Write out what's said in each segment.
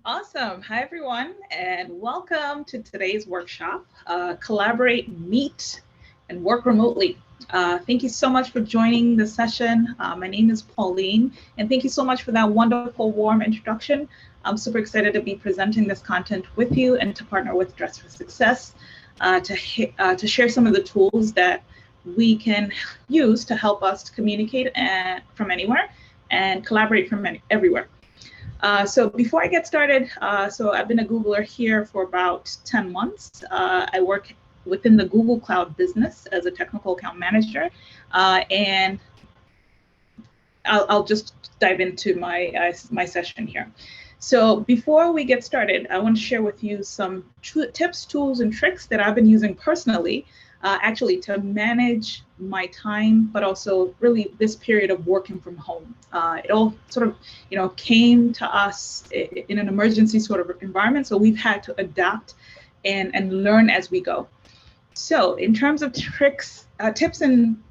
Awesome. Hi, everyone, and welcome to today's workshop, Collaborate, Meet, and Work Remotely. Thank you so much for joining the session. My name is Pauline, and thank you so much for that wonderful, warm introduction. I'm super excited to be presenting this content with you and to partner with Dress for Success to share some of the tools that we can use to help us to communicate from anywhere and collaborate from everywhere. So before I get started, so I've been a Googler here for about 10 months. I work within the Google Cloud business as a technical account manager, and I'll just dive into my session here. So before we get started, I want to share with you some tips, tools, and tricks that I've been using personally, actually to manage my time, but also really this period of working from home. It all sort of, came to us in an emergency sort of environment, so we've had to adapt and learn as we go. So in terms of tricks, tips and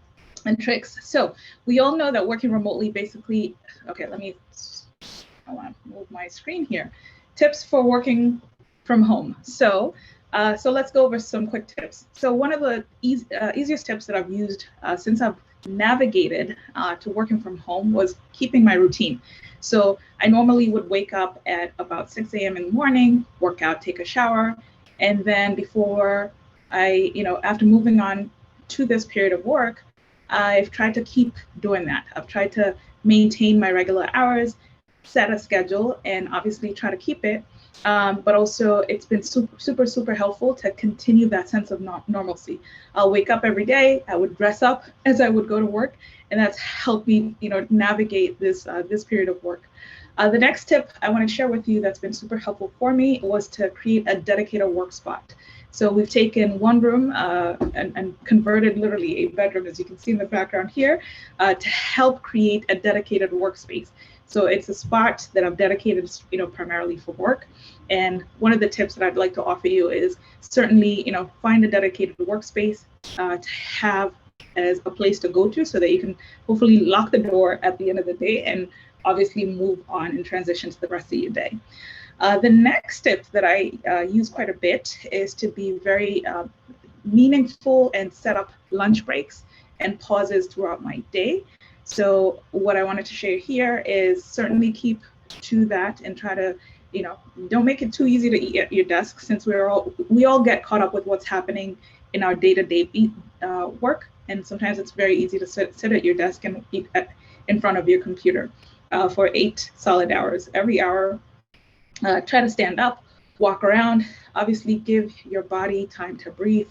tricks, so we all know that working remotely basically, okay, I want to move my screen here. Tips for working from home. So let's go over some quick tips. So one of the easiest tips that I've used since I've navigated to working from home was keeping my routine. So I normally would wake up at about 6 a.m. in the morning, work out, take a shower, and then before after moving on to this period of work, I've tried to keep doing that. I've tried to maintain my regular hours, set a schedule, and obviously try to keep it. But also it's been super helpful to continue that sense of normalcy. I'll wake up every day, I would dress up as I would go to work, and that's helped me, navigate this period of work. The next tip I want to share with you that's been super helpful for me was to create a dedicated work spot. So we've taken one room and converted literally a bedroom, as you can see in the background here, to help create a dedicated workspace. So it's a spot that I've dedicated, primarily for work. And one of the tips that I'd like to offer you is certainly, find a dedicated workspace to have as a place to go to so that you can hopefully lock the door at the end of the day and obviously move on and transition to the rest of your day. The next tip that I use quite a bit is to be very meaningful and set up lunch breaks and pauses throughout my day. So what I wanted to share here is certainly keep to that and try to, don't make it too easy to eat at your desk, since we all get caught up with what's happening in our day-to-day work. And sometimes it's very easy to sit at your desk and eat in front of your computer for 8 solid hours. Every hour, try to stand up, walk around, obviously give your body time to breathe,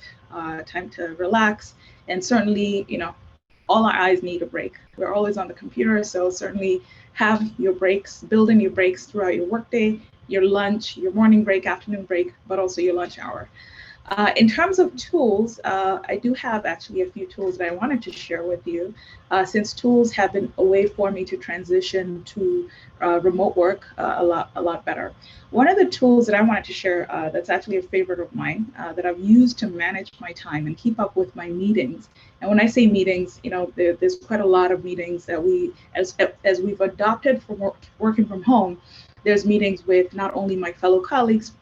time to relax, and certainly, all our eyes need a break. We're always on the computer, so certainly have your breaks, build in your breaks throughout your workday, your lunch, your morning break, afternoon break, but also your lunch hour. In terms of tools, I do have actually a few tools that I wanted to share with you, since tools have been a way for me to transition to remote work a lot better. One of the tools that I wanted to share that's actually a favorite of mine that I've used to manage my time and keep up with my meetings. And when I say meetings, there's quite a lot of meetings that as we've adopted from working from home. There's meetings with not only my fellow colleagues,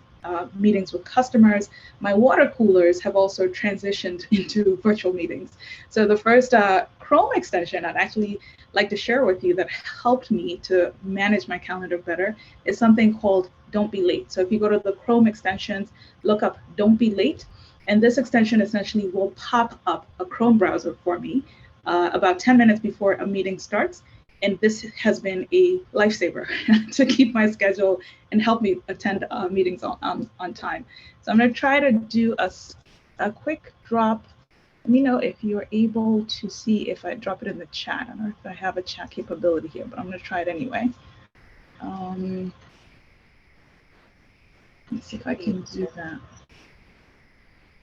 meetings with customers. My water coolers have also transitioned into virtual meetings. So the first Chrome extension I'd actually like to share with you that helped me to manage my calendar better is something called Don't Be Late. So if you go to the Chrome extensions, look up Don't Be Late, and this extension essentially will pop up a Chrome browser for me about 10 minutes before a meeting starts. And this has been a lifesaver to keep my schedule and help me attend meetings on time. So I'm going to try to do a quick drop. Let me know if you're able to see if I drop it in the chat. I don't know if I have a chat capability here, but I'm going to try it anyway. Let's see if I can do that.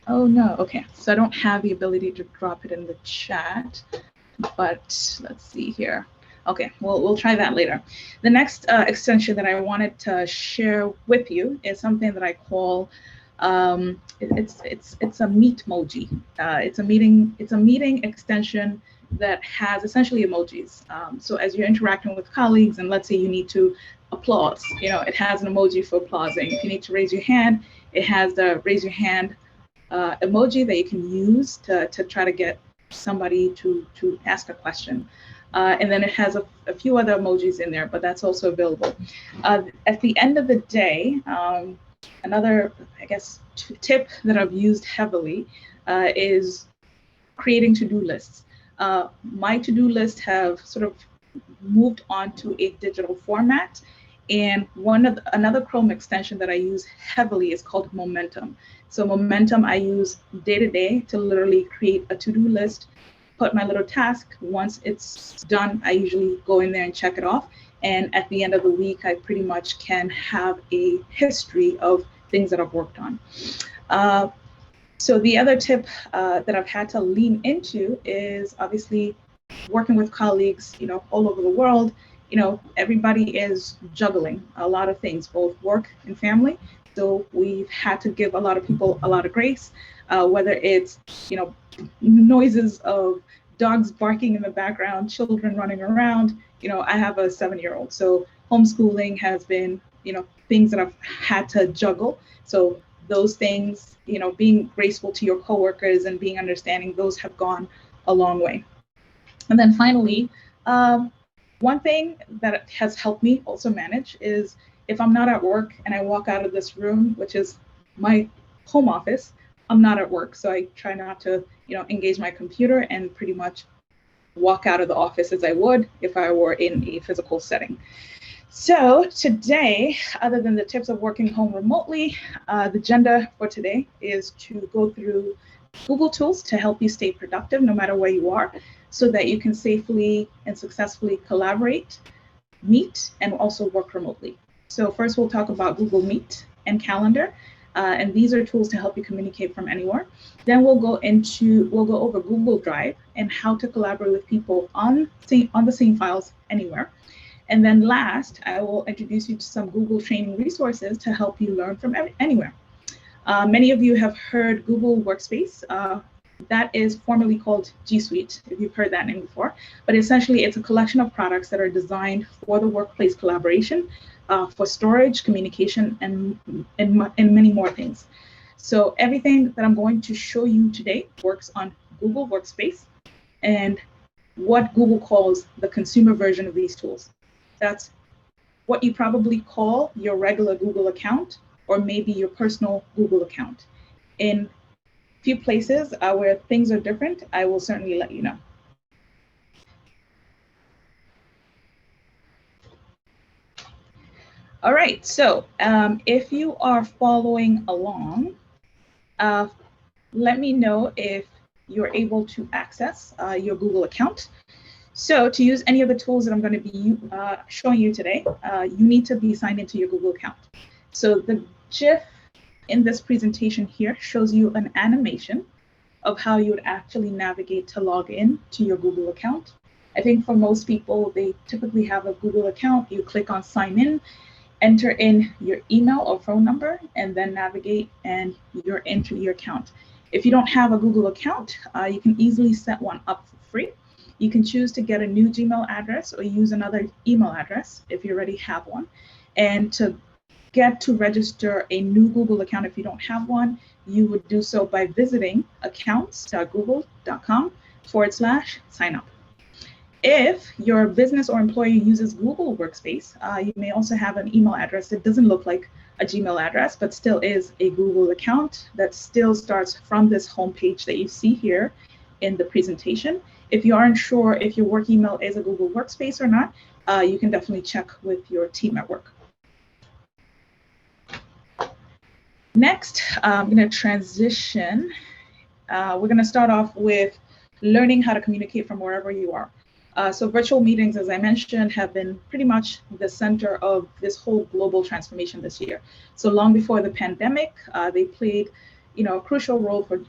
Oh, no. OK, so I don't have the ability to drop it in the chat, but let's see here. OK, we'll try that later. The next extension that I wanted to share with you is something that I call it's a Meetmoji. It's a meeting extension that has essentially emojis. So as you're interacting with colleagues, and let's say you need to applause. It has an emoji for applauding. If you need to raise your hand, it has the raise your hand emoji that you can use to try to get somebody to ask a question. And then it has a few other emojis in there, but that's also available. At the end of the day, another, I guess, tip that I've used heavily is creating to-do lists. My to-do lists have sort of moved on to a digital format. And another Chrome extension that I use heavily is called Momentum. So Momentum I use day to day to literally create a to-do list, put my little task. Once it's done, I usually go in there and check it off. And at the end of the week, I pretty much can have a history of things that I've worked on. So the other tip that I've had to lean into is obviously working with colleagues, all over the world. Everybody is juggling a lot of things, both work and family. So we've had to give a lot of people a lot of grace, whether it's, noises of dogs barking in the background, children running around. I have a 7-year-old. So homeschooling has been, things that I've had to juggle. So those things, being graceful to your coworkers and being understanding, those have gone a long way. And then finally, one thing that has helped me also manage is if I'm not at work and I walk out of this room, which is my home office, I'm not at work. So I try not to, engage my computer and pretty much walk out of the office as I would if I were in a physical setting. So today, other than the tips of working home remotely, the agenda for today is to go through Google tools to help you stay productive no matter where you are, so that you can safely and successfully collaborate, meet, and also work remotely. So first we'll talk about Google Meet and Calendar, and these are tools to help you communicate from anywhere. Then we'll go over Google Drive and how to collaborate with people on the same files anywhere. And then last, I will introduce you to some Google training resources to help you learn from anywhere. Many of you have heard Google Workspace. That is formerly called G Suite, if you've heard that name before. But essentially, it's a collection of products that are designed for the workplace collaboration, for storage, communication, and many more things. So everything that I'm going to show you today works on Google Workspace and what Google calls the consumer version of these tools. That's what you probably call your regular Google account, or maybe your personal Google account. In few places where things are different, I will certainly let you know. All right, so if you are following along, let me know if you're able to access your Google account. So to use any of the tools that I'm going to be showing you today, you need to be signed into your Google account. So the GIF in this presentation here shows you an animation of how you would actually navigate to log in to your Google account. I think for most people, they typically have a Google account. You click on sign in, enter in your email or phone number, and then navigate and you're into your account. If you don't have a Google account, you can easily set one up for free. You can choose to get a new Gmail address or use another email address if you already have one. And to get to register a new Google account if you don't have one, you would do so by visiting accounts.google.com/sign up. If your business or employer uses Google Workspace, you may also have an email address that doesn't look like a Gmail address, but still is a Google account that still starts from this homepage that you see here in the presentation. If you aren't sure if your work email is a Google Workspace or not, you can definitely check with your team at work. Next, I'm going to transition. We're going to start off with learning how to communicate from wherever you are. So virtual meetings, as I mentioned, have been pretty much the center of this whole global transformation this year. So long before the pandemic, they played, a crucial role for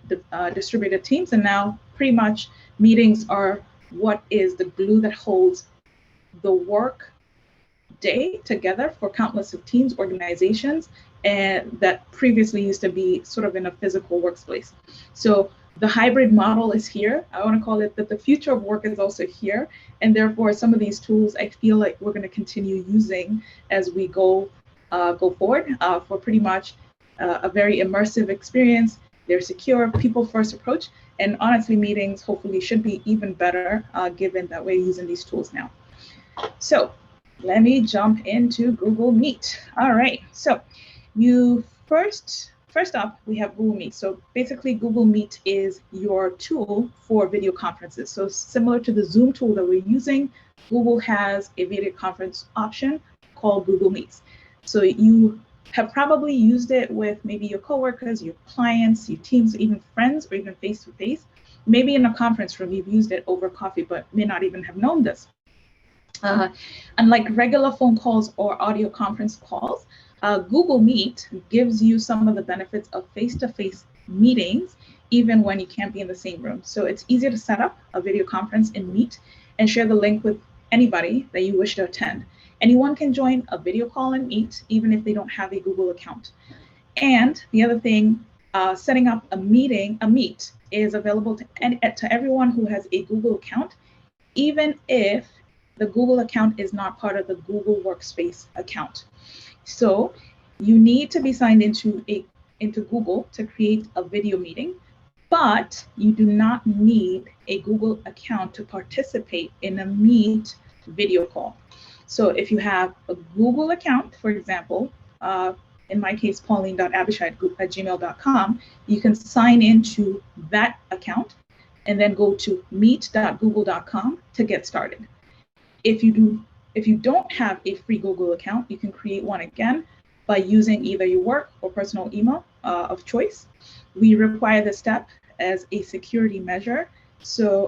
distributed teams, and now pretty much meetings are what is the glue that holds the work day together for countless of teams, organizations, and that previously used to be sort of in a physical workplace. So the hybrid model is here. I want to call it that the future of work is also here. And therefore, some of these tools I feel like we're going to continue using as we go forward for pretty much a very immersive experience. They're secure, people-first approach. And honestly, meetings hopefully should be even better given that we're using these tools now. So let me jump into Google Meet. All right, so you first off, we have Google Meet. So basically Google Meet is your tool for video conferences. So similar to the Zoom tool that we're using, Google has a video conference option called Google Meets. So you have probably used it with maybe your coworkers, your clients, your teams, even friends, or even face-to-face. Maybe in a conference room, you've used it over coffee, but may not even have known this. Unlike regular phone calls or audio conference calls, Google Meet gives you some of the benefits of face-to-face meetings, even when you can't be in the same room. So it's easier to set up a video conference in Meet and share the link with anybody that you wish to attend. Anyone can join a video call in Meet, even if they don't have a Google account. And the other thing, setting up a Meet is available to everyone who has a Google account, even if the Google account is not part of the Google Workspace account. So you need to be signed into Google to create a video meeting, but you do not need a Google account to participate in a Meet video call. So if you have a Google account, for example, in my case, pauline.abishai@gmail.com, you can sign into that account and then go to meet.google.com to get started. If you don't have a free Google account, you can create one again by using either your work or personal email of choice. We require this step as a security measure.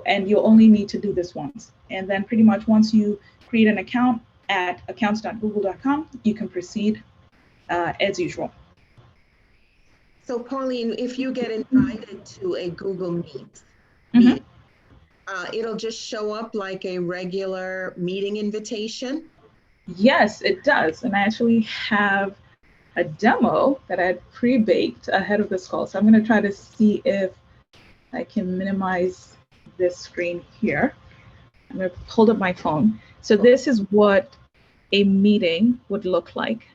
And you'll only need to do this once. And then pretty much once you create an account at accounts.google.com, you can proceed as usual. So Pauline, if you get invited to a Google Meet, it'll just show up like a regular meeting invitation? Yes, it does. And I actually have a demo that I had pre-baked ahead of this call. So I'm going to try to see if I can minimize this screen here. I'm going to hold up my phone. So this is what a meeting would look like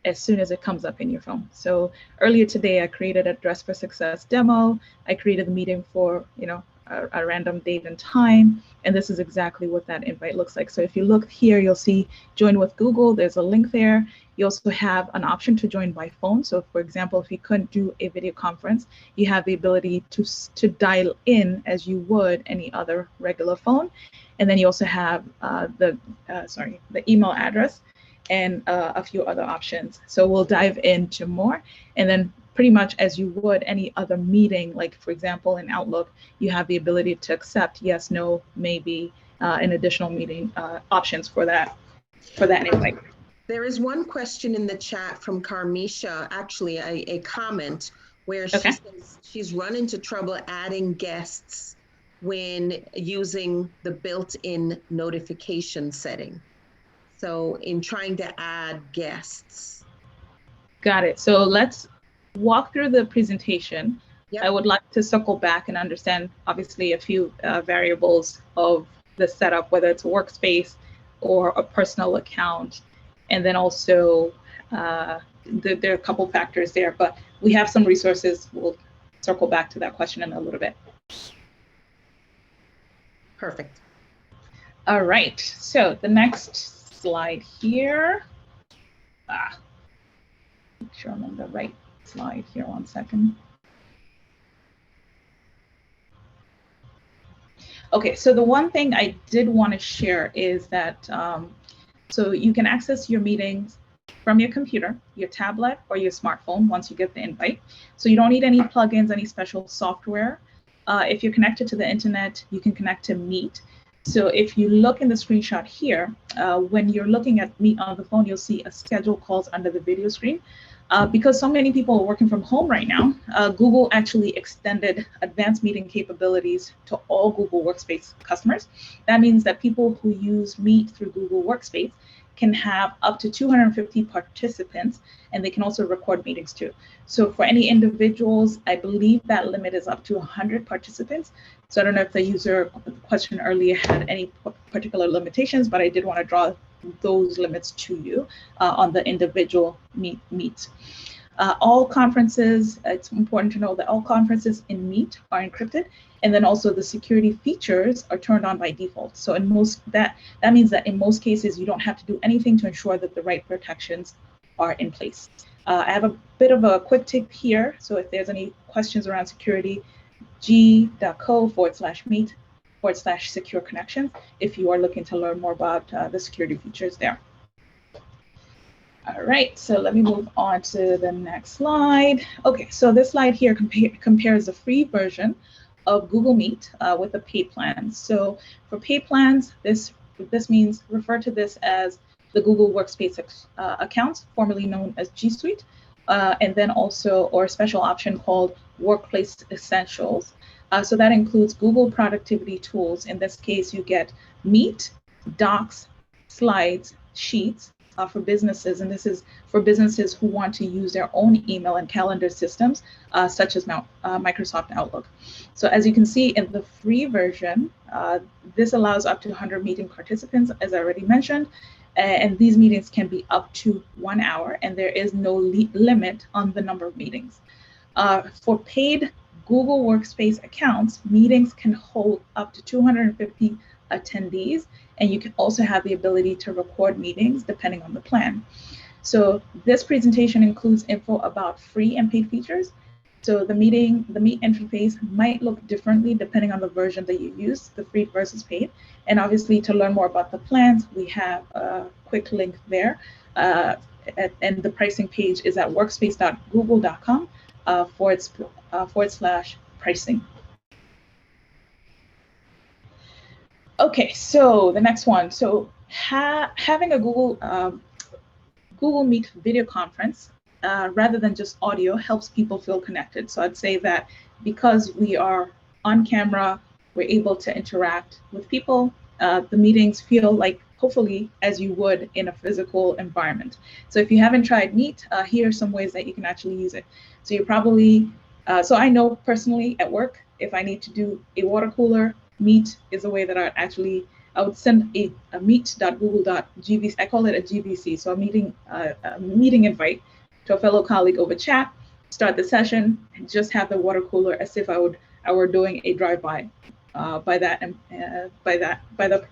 as soon as it comes up in your phone. So earlier today, I created a Dress for Success demo. I created the meeting for, a random date and time. And this is exactly what that invite looks like. So if you look here, you'll see join with Google. There's a link there. You also have an option to join by phone. So for example, if you couldn't do a video conference, you have the ability to dial in as you would any other regular phone. And then you also have the email address and a few other options. So we'll dive into more. And then pretty much as you would any other meeting, like for example, in Outlook, you have the ability to accept yes, no, maybe, an additional meeting options for that invite. There is one question in the chat from Carmisha, actually a comment where she says she's run into trouble adding guests when using the built-in notification setting. So in trying to add guests. Got it. So let's walk through the presentation. Yep. I would like to circle back and understand obviously a few variables of the setup, whether it's a workspace or a personal account. And then also there are a couple factors there, but we have some resources. We'll circle back to that question in a little bit. Perfect. All right, so the next slide here. Make sure I'm on the right slide here, 1 second. Okay, so the one thing I did want to share is that so you can access your meetings from your computer, your tablet, or your smartphone once you get the invite. So you don't need any plugins, any special software. If you're connected to the internet, you can connect to Meet. So if you look in the screenshot here, when you're looking at Meet on the phone, you'll see a schedule calls under the video screen. Because so many people are working from home right now, Google actually extended advanced meeting capabilities to all Google Workspace customers. That means that people who use Meet through Google Workspace can have up to 250 participants, and they can also record meetings too. So for any individuals, I believe that limit is up to 100 participants. So I don't know if the user question earlier had any particular limitations, but I did want to draw those limits to you on the individual meets. All conferences, it's important to know that all conferences in Meet are encrypted, and then also the security features are turned on by default. So in most, that means that in most cases, you don't have to do anything to ensure that the right protections are in place. I have a bit of a quick tip here. So if there's any questions around security, g.co/meet/secure connections, if you are looking to learn more about the security features there. All right, so let me move on to the next slide. Okay, so this slide here compares the free version of Google Meet with the paid plans. So for paid plans, this means refer to this as the Google Workspace account, formerly known as G Suite, and then also, or a special option called Workplace Essentials. So that includes Google productivity tools. In this case, you get Meet, Docs, Slides, Sheets, for businesses, and this is for businesses who want to use their own email and calendar systems, such as Microsoft Outlook. So as you can see in the free version, this allows up to 100 meeting participants, as I already mentioned, and these meetings can be up to 1 hour, and there is no limit on the number of meetings. For paid Google Workspace accounts, meetings can hold up to 250 attendees, and you can also have the ability to record meetings depending on the plan. So this presentation includes info about free and paid features. So the Meet interface might look differently depending on the version that you use, the free versus paid. And obviously, to learn more about the plans, we have a quick link there. And the pricing page is at workspace.google.com /pricing. Okay, so the next one. So having a Google Meet video conference rather than just audio helps people feel connected. So I'd say that because we are on camera, we're able to interact with people. The meetings feel like, hopefully, as you would in a physical environment. So if you haven't tried Meet, here are some ways that you can actually use it. So you probably, so I know personally at work, if I need to do a water cooler, Meet is a way that I would send a meet.google.gvc, I call it a GVC, so a meeting invite to a fellow colleague over chat, start the session, and just have the water cooler as if I were doing a drive-by by the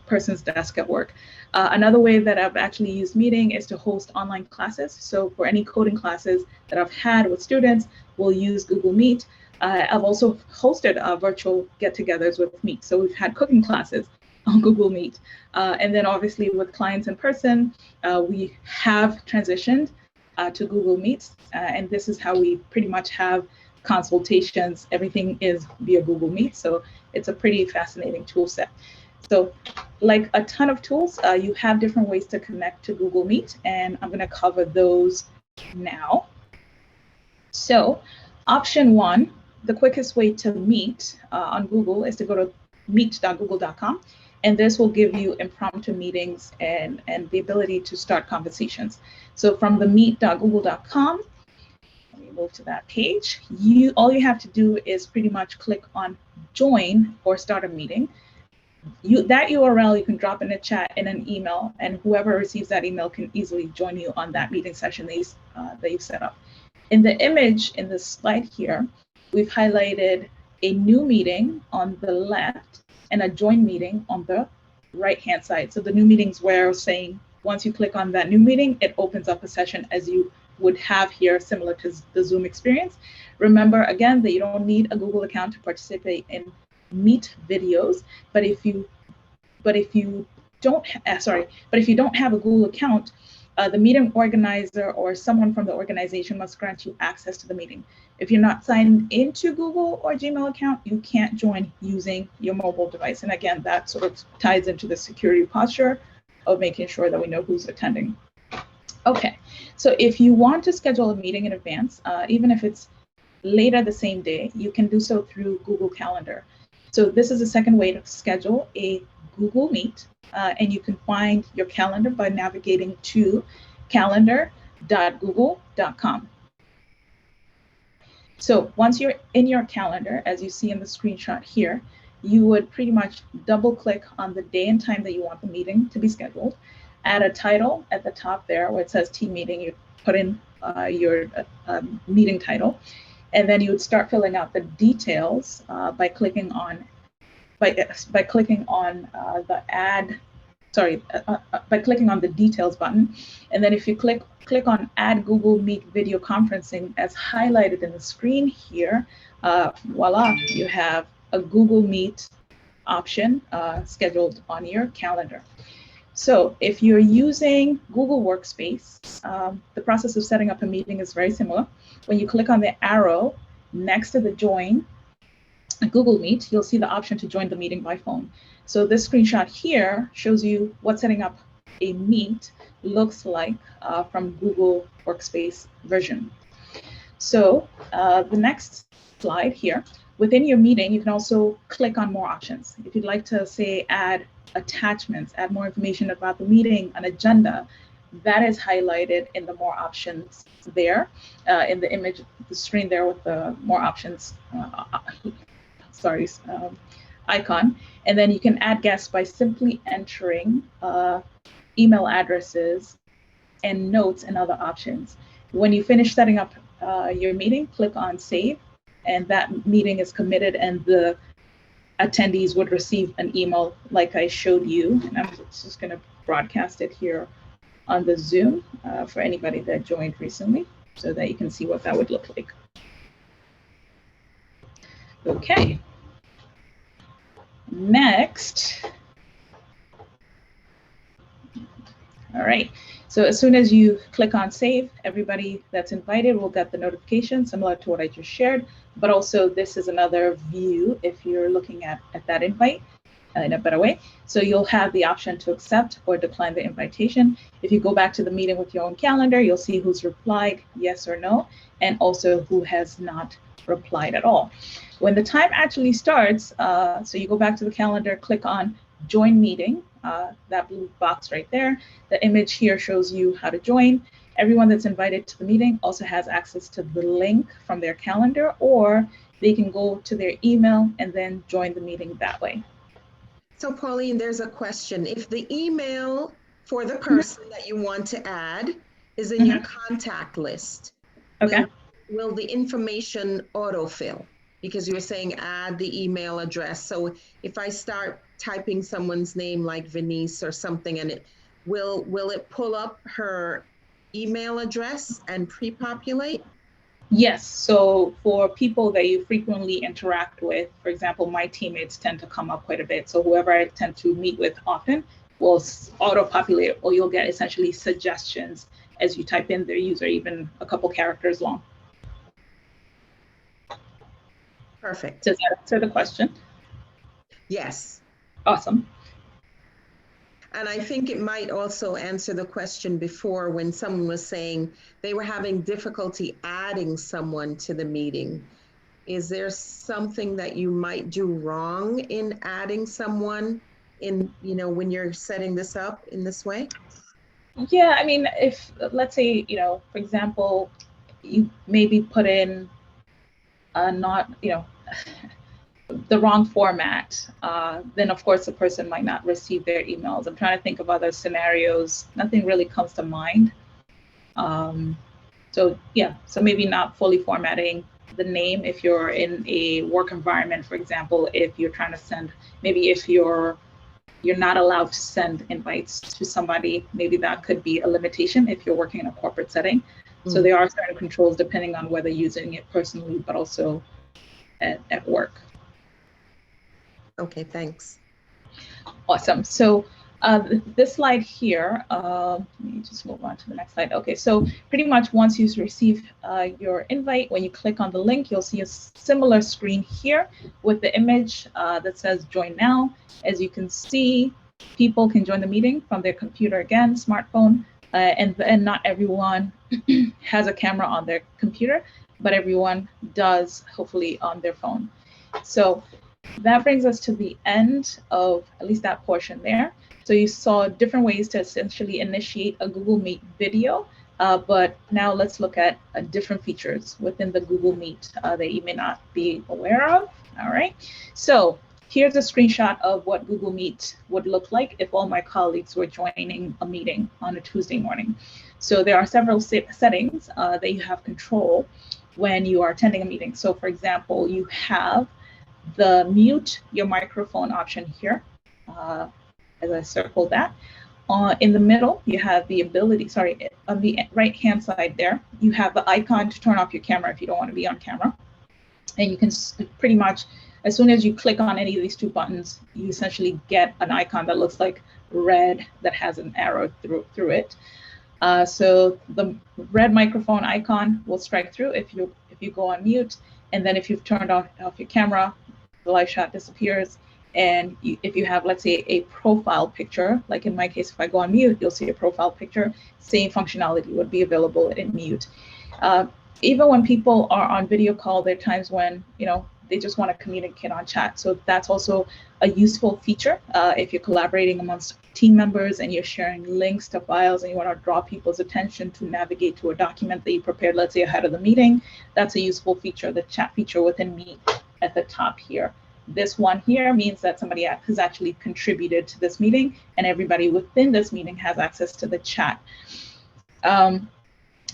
person's desk at work. Another way that I've actually used Meeting is to host online classes. So for any coding classes that I've had with students, we'll use Google Meet. I've also hosted virtual get-togethers with Meet. So we've had cooking classes on Google Meet. And then obviously with clients in person, we have transitioned to Google Meets. And this is how we pretty much have consultations. Everything is via Google Meet. So it's a pretty fascinating tool set. So like a ton of tools, you have different ways to connect to Google Meet, and I'm going to cover those now. So option one, the quickest way to meet on Google is to go to meet.google.com, and this will give you impromptu meetings and the ability to start conversations. So from the meet.google.com, let me move to that page. All you have to do is pretty much click on join or start a meeting. That URL you can drop in a chat in an email, and whoever receives that email can easily join you on that meeting session that you've set up. In the image in this slide here, we've highlighted a new meeting on the left and a join meeting on the right-hand side. So the new meetings where I was saying, once you click on that new meeting, it opens up a session as you would have here, similar to the Zoom experience. Remember, again, that you don't need a Google account to participate in Meet videos, but if you don't have a Google account, the meeting organizer or someone from the organization must grant you access to the meeting. If you're not signed into Google or Gmail account, you can't join using your mobile device. And again, that sort of ties into the security posture of making sure that we know who's attending. Okay, so if you want to schedule a meeting in advance, even if it's later the same day, you can do so through Google Calendar. So this is a second way to schedule a Google Meet, and you can find your calendar by navigating to calendar.google.com. So once you're in your calendar, as you see in the screenshot here, you would pretty much double click on the day and time that you want the meeting to be scheduled, add a title at the top there where it says team meeting, you put in your meeting title, and then you would start filling out the details by clicking on by clicking on by clicking on the details button. And then if you click on add Google Meet video conferencing as highlighted in the screen here, voila, you have a Google Meet option scheduled on your calendar. So if you're using Google Workspace, the process of setting up a meeting is very similar. When you click on the arrow next to the join Google Meet, you'll see the option to join the meeting by phone. So this screenshot here shows you what setting up a Meet looks like from Google Workspace version. So the next slide here, within your meeting, you can also click on more options. If you'd like to, say, add attachments, add more information about the meeting, an agenda, that is highlighted in the more options there, in the image, the screen there with the more options icon. And then you can add guests by simply entering email addresses and notes and other options. When you finish setting up your meeting, click on save, and that meeting is committed, and the attendees would receive an email like I showed you. And I'm just going to broadcast it here on the Zoom for anybody that joined recently so that you can see what that would look like. Okay. Next. All right. So as soon as you click on save, everybody that's invited will get the notification similar to what I just shared, but also this is another view if you're looking at that invite in a better way. So you'll have the option to accept or decline the invitation. If you go back to the meeting with your own calendar, you'll see who's replied yes or no, and also who has not replied at all. When the time actually starts, so you go back to the calendar, click on join meeting, that blue box right there. The image here shows you how to join. Everyone that's invited to the meeting also has access to the link from their calendar, or they can go to their email and then join the meeting that way. So Pauline, there's a question. If the email for the person that you want to add is in your contact list, okay, will the information autofill? Because you were saying add the email address. So if I start typing someone's name like Venice or something, and it will it pull up her email address and pre-populate? Yes. So for people that you frequently interact with, for example, my teammates tend to come up quite a bit. So whoever I tend to meet with often will auto-populate, or you'll get essentially suggestions as you type in their user, even a couple characters long. Perfect. Does that answer the question? Yes. Awesome. And I think it might also answer the question before when someone was saying they were having difficulty adding someone to the meeting. Is there something that you might do wrong in adding someone in, when you're setting this up in this way? Yeah, I mean, if let's say, for example, you maybe put in the wrong format, then of course the person might not receive their emails. I'm trying to think of other scenarios. Nothing really comes to mind. So maybe not fully formatting the name if you're in a work environment, for example, if you're trying to send, maybe if you're not allowed to send invites to somebody, maybe that could be a limitation if you're working in a corporate setting. So there are certain controls depending on whether using it personally, but also at work. Okay, thanks. Awesome. So this slide here, let me just move on to the next slide. Okay, so pretty much once you receive your invite, when you click on the link, you'll see a similar screen here with the image that says join now. As you can see, people can join the meeting from their computer, again, smartphone, and not everyone has a camera on their computer, but everyone does, hopefully, on their phone. So that brings us to the end of at least that portion there. So you saw different ways to essentially initiate a Google Meet video, but now let's look at different features within the Google Meet that you may not be aware of. All right, so here's a screenshot of what Google Meet would look like if all my colleagues were joining a meeting on a Tuesday morning. So there are several settings that you have control when you are attending a meeting. So for example, you have the mute your microphone option here, as I circled that. In the middle, you have the ability, sorry, on the right-hand side there, you have the icon to turn off your camera if you don't want to be on camera. And you can pretty much, as soon as you click on any of these two buttons, you essentially get an icon that looks like red that has an arrow through it. So the red microphone icon will strike through if you go on mute, and then if you've turned off your camera, the live shot disappears. And if you have, let's say, a profile picture, like in my case, if I go on mute, you'll see a profile picture. Same functionality would be available in mute. Even when people are on video call, there are times when they just want to communicate on chat. So that's also a useful feature if you're collaborating amongst team members and you're sharing links to files and you want to draw people's attention to navigate to a document that you prepared, let's say, ahead of the meeting. That's a useful feature, the chat feature within Meet at the top here. This one here means that somebody has actually contributed to this meeting and everybody within this meeting has access to the chat.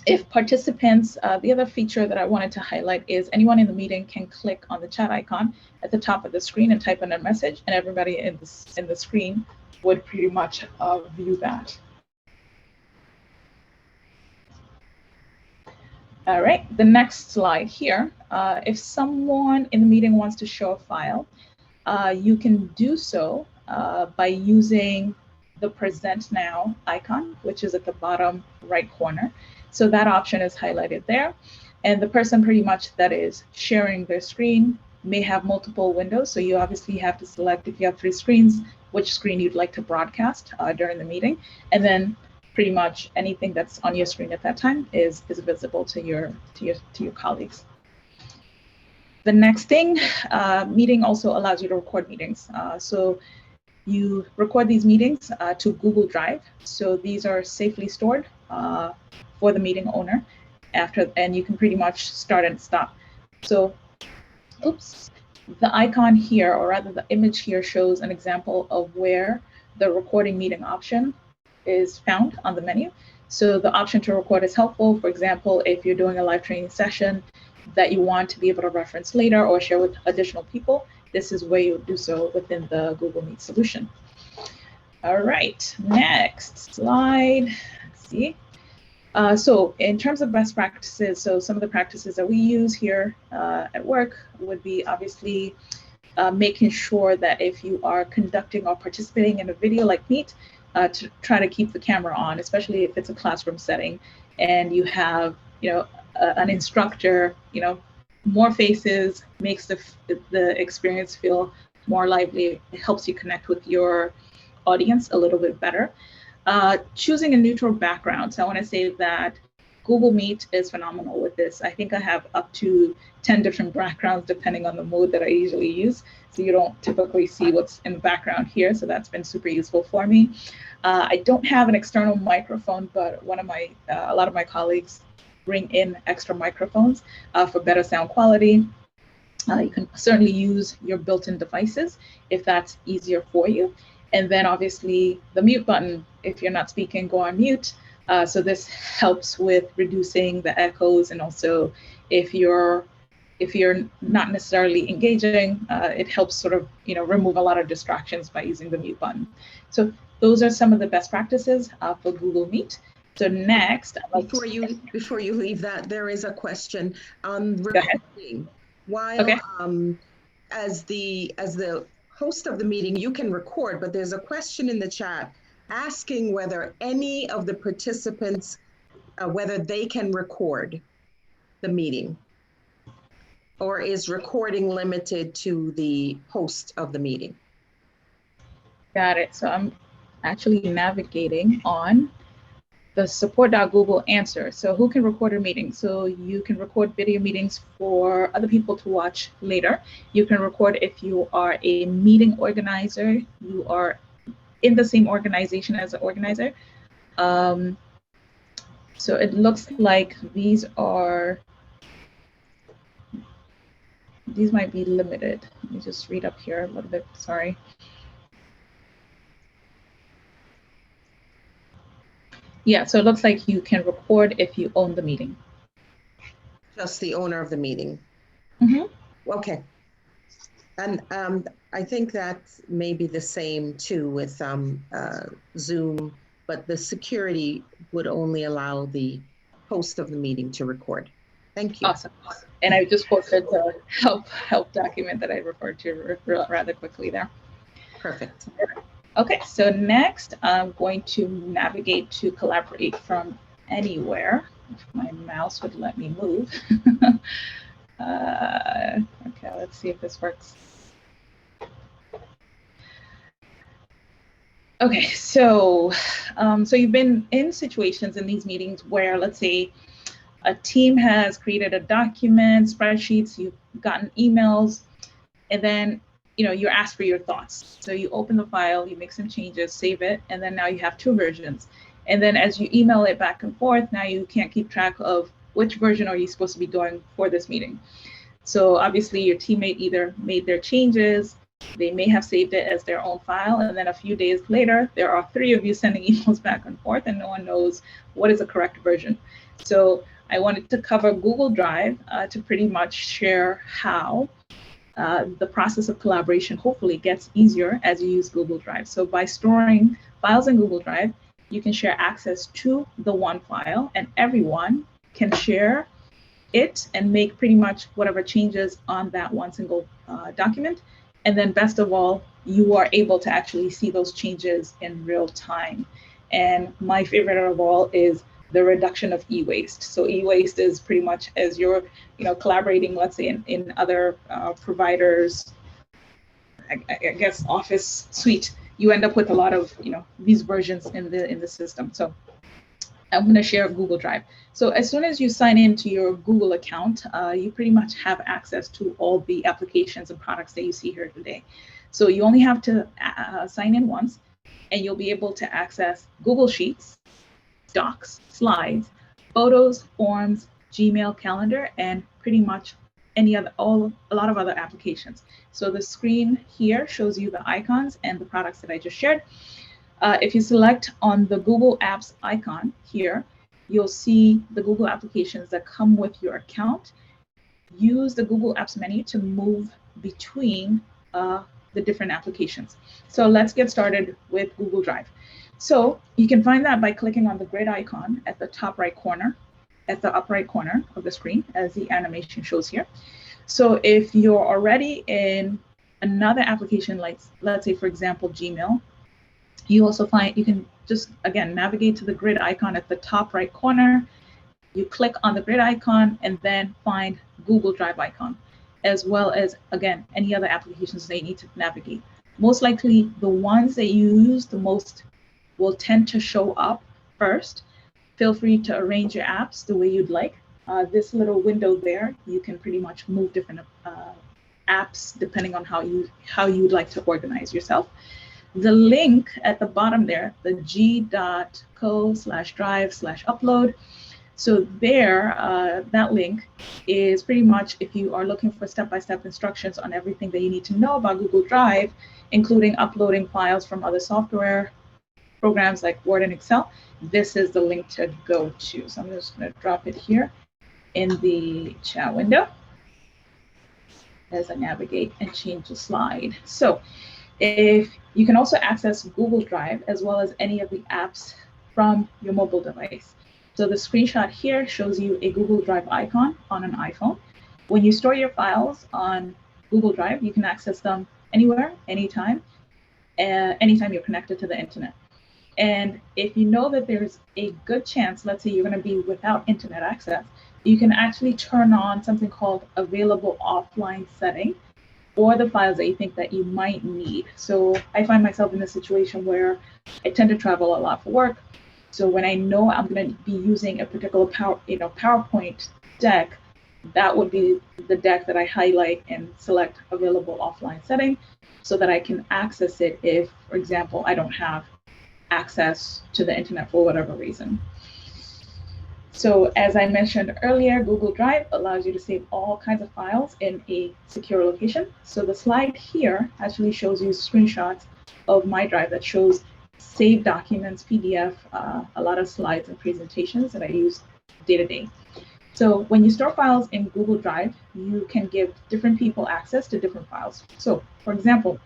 If participants, the other feature that I wanted to highlight is anyone in the meeting can click on the chat icon at the top of the screen and type in a message, and everybody in the screen would pretty much view that. All right, the next slide here. If someone in the meeting wants to show a file, you can do so by using the Present Now icon, which is at the bottom right corner. So that option is highlighted there. And the person pretty much that is sharing their screen may have multiple windows. So you obviously have to select, if you have 3 screens, which screen you'd like to broadcast during the meeting. And then pretty much anything that's on your screen at that time is visible to your colleagues. The next thing, meeting also allows you to record meetings. So you record these meetings to Google Drive. So these are safely stored for the meeting owner and you can pretty much start and stop. So, oops, the icon here, or rather the image here, shows an example of where the recording meeting option is found on the menu. So the option to record is helpful. For example, if you're doing a live training session that you want to be able to reference later or share with additional people, this is where you do so within the Google Meet solution. All right, next slide. Let's see. So in terms of best practices, so some of the practices that we use here at work would be obviously making sure that if you are conducting or participating in a video like Meet, to try to keep the camera on, especially if it's a classroom setting and you have, an instructor, more faces makes the experience feel more lively. It helps you connect with your audience a little bit better. Choosing a neutral background. So I want to say that Google Meet is phenomenal with this. I think I have up to 10 different backgrounds depending on the mode that I usually use. So you don't typically see what's in the background here. So that's been super useful for me. I don't have an external microphone, but a lot of my colleagues bring in extra microphones for better sound quality. You can certainly use your built-in devices if that's easier for you. And then obviously the mute button, if you're not speaking, go on mute. So this helps with reducing the echoes, and also if you're not necessarily engaging, it helps sort of remove a lot of distractions by using the mute button. So those are some of the best practices for Google Meet. So next, before you leave that, there is a question on recording. While okay. As the host of the meeting, you can record, but there's a question in the chat asking whether any of the participants, whether they can record the meeting, or is recording limited to the host of the meeting? Got it. So I'm actually navigating on the support.google answer. So who can record a meeting? So you can record video meetings for other people to watch later. You can record if you are a meeting organizer, you are in the same organization as an organizer. So it looks like these might be limited. Let me just read up here a little bit, sorry. Yeah, so it looks like you can record if you own the meeting. Just the owner of the meeting. Mm-hmm. Okay. And I think that may be the same too with Zoom, but the security would only allow the host of the meeting to record. Thank you. Awesome. And I just posted the help document that I referred to rather quickly there. Perfect. Okay, so next I'm going to navigate to collaborate from anywhere. If my mouse would let me move. Okay, let's see if this works. Okay, so you've been in situations in these meetings where, let's say, a team has created a document, spreadsheets, you've gotten emails, and then you're asked for your thoughts. So you open the file, you make some changes, save it, and then now you have two versions. And then as you email it back and forth, now you can't keep track of which version are you supposed to be doing for this meeting. So obviously your teammate either made their changes, they may have saved it as their own file, and then a few days later, there are three of you sending emails back and forth, and no one knows what is the correct version. So I wanted to cover Google Drive to pretty much share how the process of collaboration hopefully gets easier as you use Google Drive. So by storing files in Google Drive, you can share access to the one file, and everyone can share it and make pretty much whatever changes on that one single document. And then best of all, you are able to actually see those changes in real time. And my favorite of all is the reduction of e-waste. So e-waste is pretty much as you're collaborating, let's say in other providers, I guess Office suite, you end up with a lot of these versions in the system. So I'm going to share Google Drive. So as soon as you sign into your Google account, you pretty much have access to all the applications and products that you see here today. So you only have to sign in once, and you'll be able to access Google Sheets, Docs, Slides, Photos, Forms, Gmail, Calendar, and pretty much a lot of other applications. So the screen here shows you the icons and the products that I just shared. If you select on the Google Apps icon here, you'll see the Google applications that come with your account. Use the Google Apps menu to move between the different applications. So let's get started with Google Drive. So you can find that by clicking on the grid icon at the top right corner, at the upper right corner of the screen, as the animation shows here. So if you're already in another application, like let's say, for example, Gmail, you can just, again, navigate to the grid icon at the top right corner. You click on the grid icon and then find Google Drive icon, as well as, again, any other applications that you need to navigate. Most likely, the ones that you use the most will tend to show up first. Feel free to arrange your apps the way you'd like. This little window there, you can pretty much move different apps depending on how you'd like to organize yourself. The link at the bottom there, the g.co/drive/upload. So there, that link is pretty much if you are looking for step-by-step instructions on everything that you need to know about Google Drive, including uploading files from other software programs like Word and Excel, this is the link to go to. So I'm just going to drop it here in the chat window as I navigate and change the slide. So if you can also access Google Drive as well as any of the apps from your mobile device. So the screenshot here shows you a Google Drive icon on an iPhone. When you store your files on Google Drive, you can access them anywhere, anytime you're connected to the internet. And if you know that there's a good chance, let's say you're going to be without internet access, you can actually turn on something called available offline setting for the files that you think that you might need. So I find myself in a situation where I tend to travel a lot for work. So when I know I'm going to be using a particular PowerPoint deck, that would be the deck that I highlight and select available offline setting so that I can access it if, for example, I don't have access to the internet for whatever reason. So as I mentioned earlier, Google Drive allows you to save all kinds of files in a secure location. So the slide here actually shows you screenshots of my drive that shows saved documents, PDF, a lot of slides and presentations that I use day to day. So when you store files in Google Drive, you can give different people access to different files. So for example,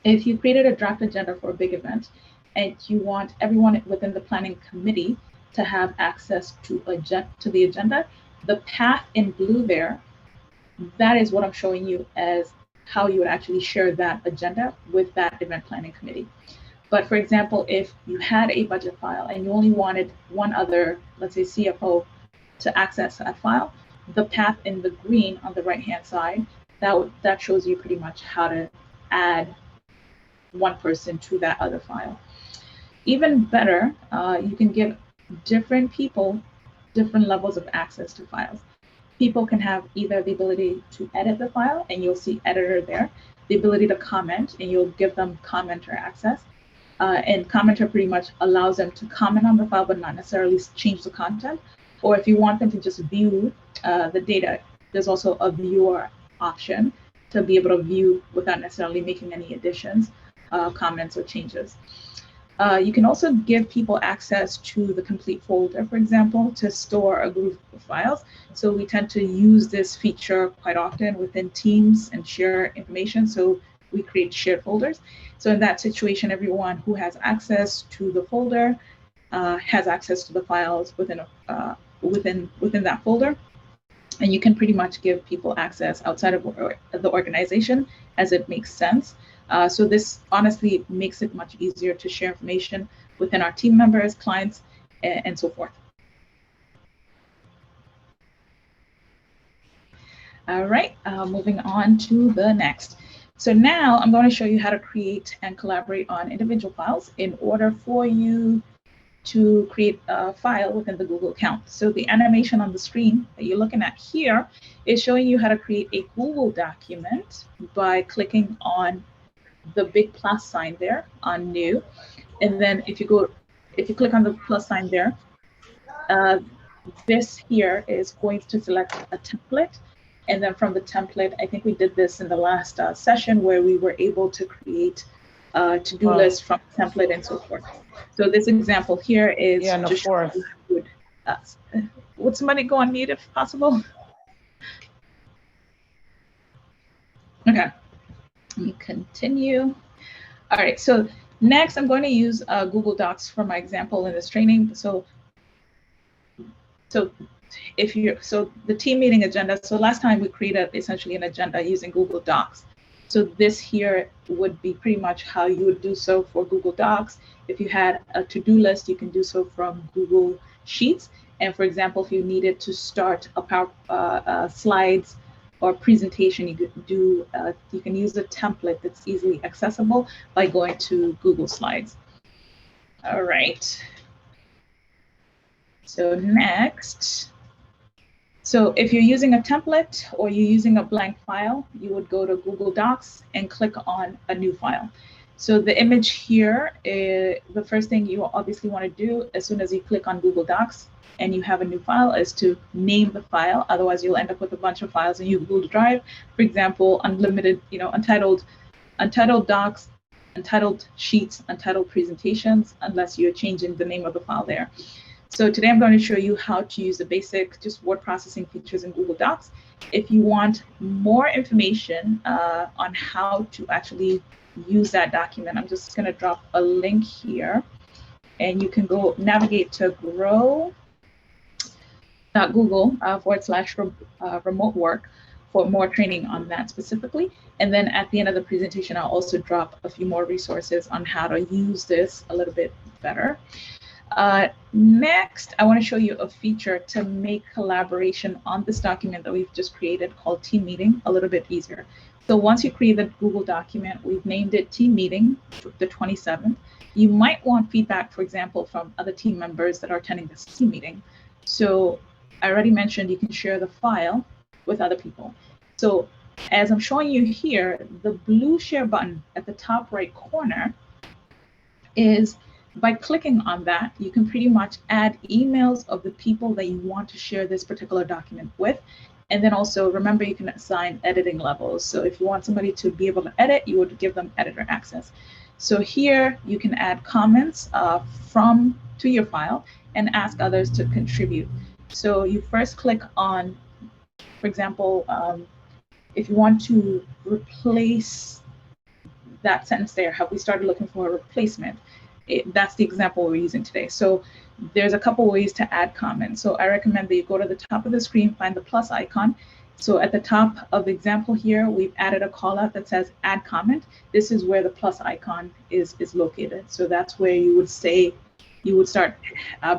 if you created a draft agenda for a big event and you want everyone within the planning committee to have access to the agenda, the path in blue there, that is what I'm showing you as how you would actually share that agenda with that event planning committee. But for example, if you had a budget file and you only wanted one other, let's say CFO, to access that file, the path in the green on the right-hand side, that shows you pretty much how to add one person to that other file. Even better, you can give different people different levels of access to files. People can have either the ability to edit the file, and you'll see editor there, the ability to comment, and you'll give them commenter access. And commenter pretty much allows them to comment on the file, but not necessarily change the content. Or if you want them to just view the data, there's also a viewer option to be able to view without necessarily making any additions, comments, or changes. You can also give people access to the complete folder, for example, to store a group of files. So we tend to use this feature quite often within teams and share information. So we create shared folders. So in that situation, everyone who has access to the folder has access to the files within that folder. And you can pretty much give people access outside of the organization as it makes sense. So this honestly makes it much easier to share information within our team members, clients, and so forth. All right, moving on to the next. So now I'm going to show you how to create and collaborate on individual files in order for you to create a file within the Google account. So the animation on the screen that you're looking at here is showing you how to create a Google document by clicking on the big plus sign there on new. And then if you click on the plus sign there, this here is going to select a template. And then from the template, I think we did this in the last session where we were able to create to-do list from template and so forth. So this example here is just would somebody go on mute if possible? Okay, let me continue. All right, so next I'm going to use Google Docs for my example in this training. So the team meeting agenda. So last time we created essentially an agenda using Google Docs. So this here would be pretty much how you would do so for Google Docs. If you had a to-do list, you can do so from Google Sheets. And for example, if you needed to start a slides or presentation, you can use a template that's easily accessible by going to Google Slides. All right. So next. So if you're using a template or you're using a blank file, you would go to Google Docs and click on a new file. So the image here, the first thing you obviously want to do as soon as you click on Google Docs and you have a new file is to name the file. Otherwise, you'll end up with a bunch of files in your Google Drive. For example, unlimited, untitled docs, untitled sheets, untitled presentations, unless you're changing the name of the file there. So today I'm going to show you how to use the basic just word processing features in Google Docs. If you want more information on how to actually use that document, I'm just going to drop a link here and you can go navigate to grow.google/remote work for more training on that specifically. And then at the end of the presentation, I'll also drop a few more resources on how to use this a little bit better. Next, I want to show you a feature to make collaboration on this document that we've just created called Team Meeting a little bit easier. So once you create the Google document, we've named it team meeting, the 27th. You might want feedback, for example, from other team members that are attending this team meeting. So I already mentioned you can share the file with other people. So as I'm showing you here, the blue share button at the top right corner is, by clicking on that, you can pretty much add emails of the people that you want to share this particular document with. And then also remember, you can assign editing levels. So if you want somebody to be able to edit, you would give them editor access. So here you can add comments to your file and ask others to contribute. So you first click on, for example, if you want to replace that sentence there, have we started looking for a replacement? That's the example we're using today. So there's a couple ways to add comments. So I recommend that you go to the top of the screen, find the plus icon. So at the top of the example here, we've added a call out that says add comment. This is where the plus icon is located. So that's where you would start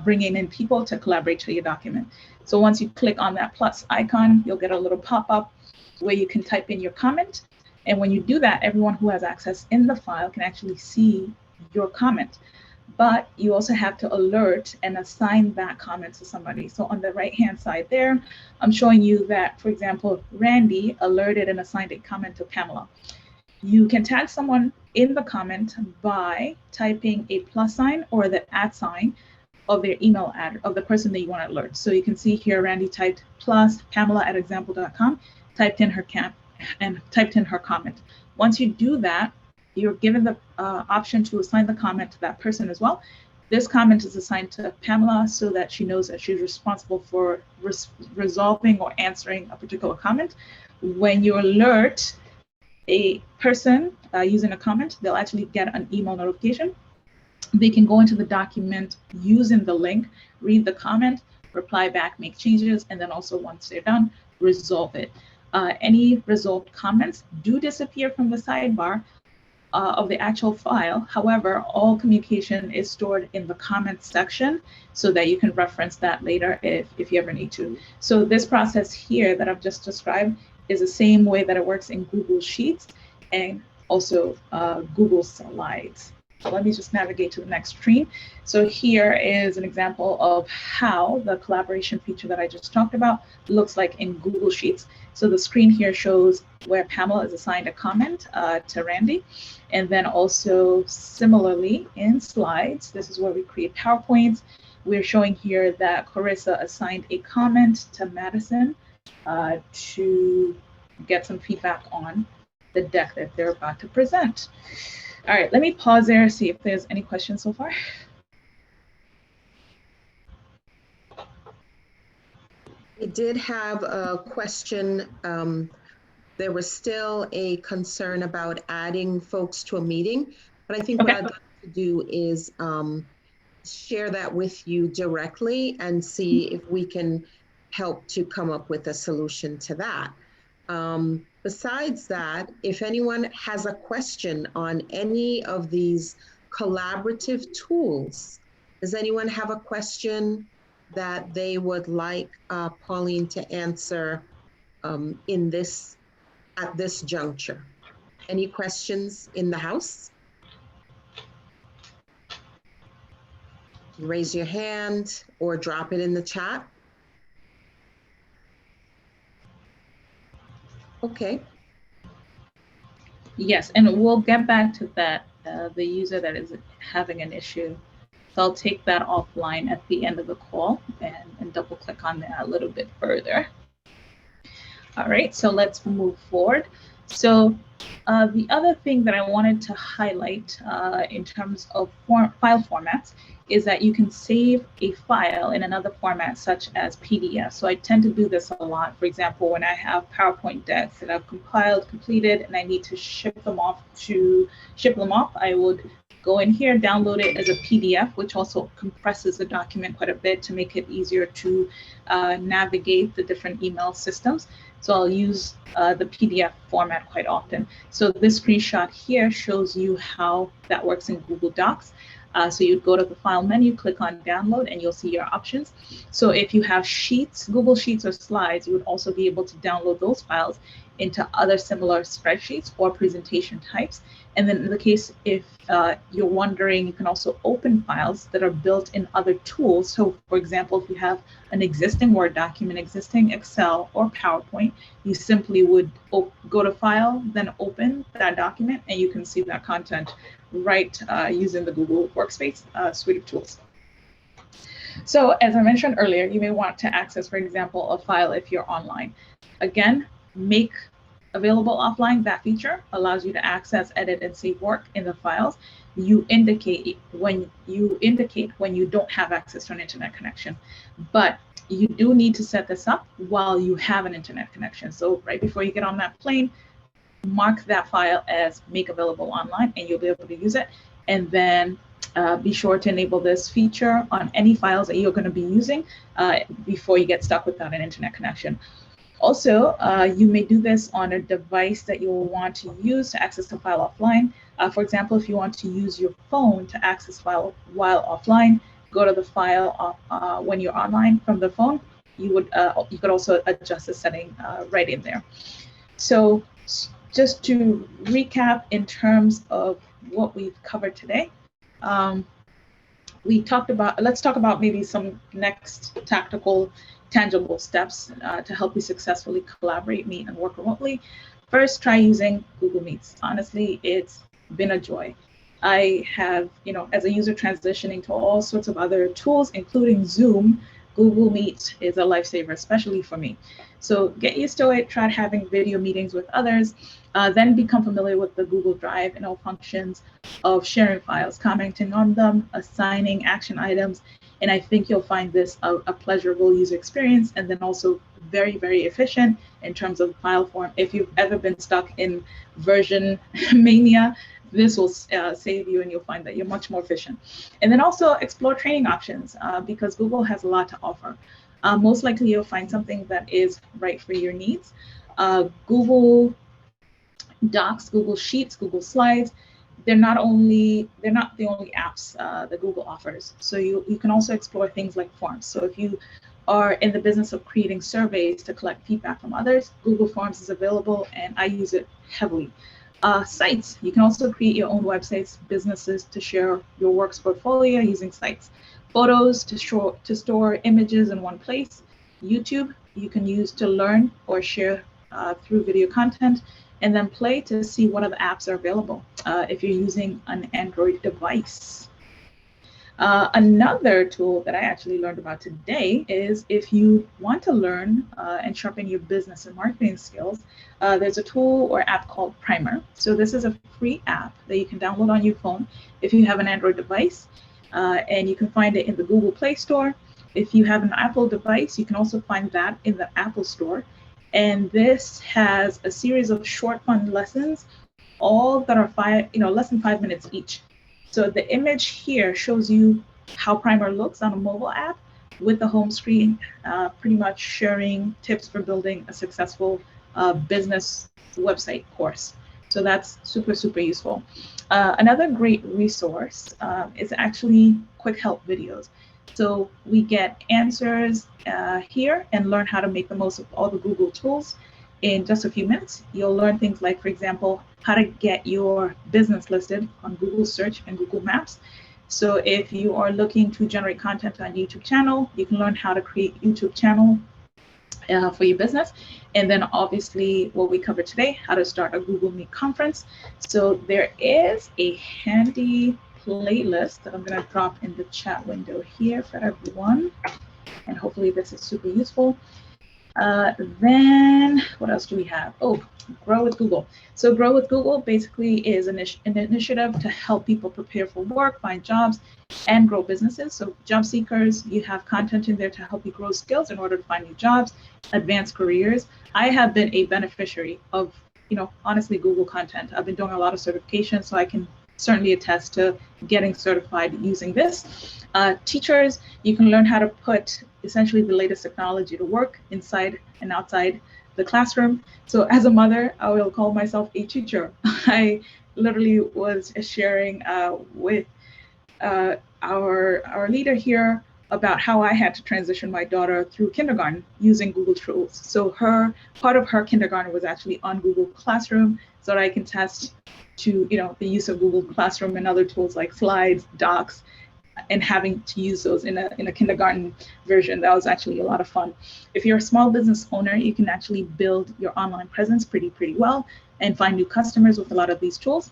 bringing in people to collaborate to your document. So once you click on that plus icon, you'll get a little pop-up where you can type in your comment. And when you do that, everyone who has access in the file can actually see your comment. But you also have to alert and assign that comment to somebody. So on the right-hand side there, I'm showing you that, for example, Randy alerted and assigned a comment to Pamela. You can tag someone in the comment by typing a plus sign or the @ sign of their email ad of the person that you want to alert. So you can see here, Randy typed plus Pamela@example.com, typed in her comment. Once you do that, you're given the option to assign the comment to that person as well. This comment is assigned to Pamela so that she knows that she's responsible for resolving or answering a particular comment. When you alert a person using a comment, they'll actually get an email notification. They can go into the document using the link, read the comment, reply back, make changes, and then also once they're done, resolve it. Any resolved comments do disappear from the sidebar of the actual file. However, all communication is stored in the comments section so that you can reference that later if you ever need to. So this process here that I've just described is the same way that it works in Google Sheets and also Google Slides. So let me just navigate to the next screen. So here is an example of how the collaboration feature that I just talked about looks like in Google Sheets. So the screen here shows where Pamela is assigned a comment to Randy. And then also similarly in Slides, this is where we create PowerPoints. We're showing here that Carissa assigned a comment to Madison to get some feedback on the deck that they're about to present. All right, let me pause there, see if there's any questions so far. We did have a question. There was still a concern about adding folks to a meeting, but I think what I'd like to do is share that with you directly and see if we can help to come up with a solution to that. Besides that, if anyone has a question on any of these collaborative tools, does anyone have a question that they would like Pauline to answer at this juncture? Any questions in the house? Raise your hand or drop it in the chat. Okay. Yes, and we'll get back to that, the user that is having an issue. So I'll take that offline at the end of the call and double click on that a little bit further. All right, so let's move forward. So the other thing that I wanted to highlight in terms of file formats is that you can save a file in another format such as PDF. So I tend to do this a lot. For example, when I have PowerPoint decks that I've compiled, completed, and I need to ship them off, I would go in here, download it as a PDF, which also compresses the document quite a bit to make it easier to navigate the different email systems. So I'll use the PDF format quite often. So this screenshot here shows you how that works in Google Docs. So you'd go to the file menu, click on download, and you'll see your options. So if you have Sheets, Google Sheets or slides, you would also be able to download those files into other similar spreadsheets or presentation types. And then in the case if you're wondering, you can also open files that are built in other tools. So for example, if you have an existing Word document, existing Excel or PowerPoint, you simply would go to File, then open that document, and you can see that content right using the Google Workspace suite of tools. So as I mentioned earlier, you may want to access, for example, a file if you're online. Again, make available offline. That feature allows you to access, edit, and save work in the files. You indicate when you don't have access to an internet connection, but you do need to set this up while you have an internet connection. So right before you get on that plane, mark that file as make available online, and you'll be able to use it. And then be sure to enable this feature on any files that you're going to be using before you get stuck without an internet connection. Also, you may do this on a device that you'll want to use to access the file offline. For example, if you want to use your phone to access file while offline, go to the file when you're online from the phone. You could also adjust the setting right in there. So just to recap in terms of what we've covered today, let's talk about maybe some next tactical, tangible steps to help you successfully collaborate, meet, and work remotely. First, try using Google Meets. Honestly, it's been a joy. I have, as a user transitioning to all sorts of other tools, including Zoom, Google Meet is a lifesaver, especially for me. So get used to it, try having video meetings with others, then become familiar with the Google Drive and all functions of sharing files, commenting on them, assigning action items, and I think you'll find this a pleasurable user experience, and then also very, very efficient in terms of file form. If you've ever been stuck in version mania, this will save you, and you'll find that you're much more efficient. And then also explore training options because Google has a lot to offer. Most likely you'll find something that is right for your needs. Google Docs, Google Sheets, Google Slides, they're not the only apps that Google offers. So you can also explore things like Forms. So if you are in the business of creating surveys to collect feedback from others, Google Forms is available, and I use it heavily. Sites, you can also create your own websites, businesses to share your works portfolio using sites. Photos to store images in one place. YouTube, you can use to learn or share through video content. And then Play to see what other apps are available if you're using an Android device. Another tool that I actually learned about today is if you want to learn and sharpen your business and marketing skills, there's a tool or app called Primer. So this is a free app that you can download on your phone if you have an Android device, and you can find it in the Google Play Store. If you have an Apple device, you can also find that in the Apple Store. And this has a series of short, fun lessons, all that are less than 5 minutes each. So the image here shows you how Primer looks on a mobile app with the home screen, pretty much sharing tips for building a successful business website course. So that's super, super useful. Another great resource is actually quick help videos. So we get answers here and learn how to make the most of all the Google tools in just a few minutes. You'll learn things like, for example, how to get your business listed on Google Search and Google Maps. So if you are looking to generate content on YouTube channel, you can learn how to create YouTube channel for your business. And then obviously what we covered today, how to start a Google Meet conference. So there is a handy playlist that I'm going to drop in the chat window here for everyone. And hopefully this is super useful. Then what else do we have? Oh, Grow with Google. So Grow with Google basically is an initiative to help people prepare for work, find jobs, and grow businesses. So job seekers, you have content in there to help you grow skills in order to find new jobs, advance careers. I have been a beneficiary of, honestly, Google content. I've been doing a lot of certifications, so I can certainly attest to getting certified using this. Teachers, you can learn how to put essentially the latest technology to work inside and outside the classroom. So as a mother, I will call myself a teacher. I literally was sharing with our leader here about how I had to transition my daughter through kindergarten using Google tools. So part of her kindergarten was actually on Google Classroom, so that I can test to the use of Google Classroom and other tools like Slides, Docs, and having to use those in a kindergarten version. That was actually a lot of fun. If you're a small business owner, you can actually build your online presence pretty well and find new customers with a lot of these tools.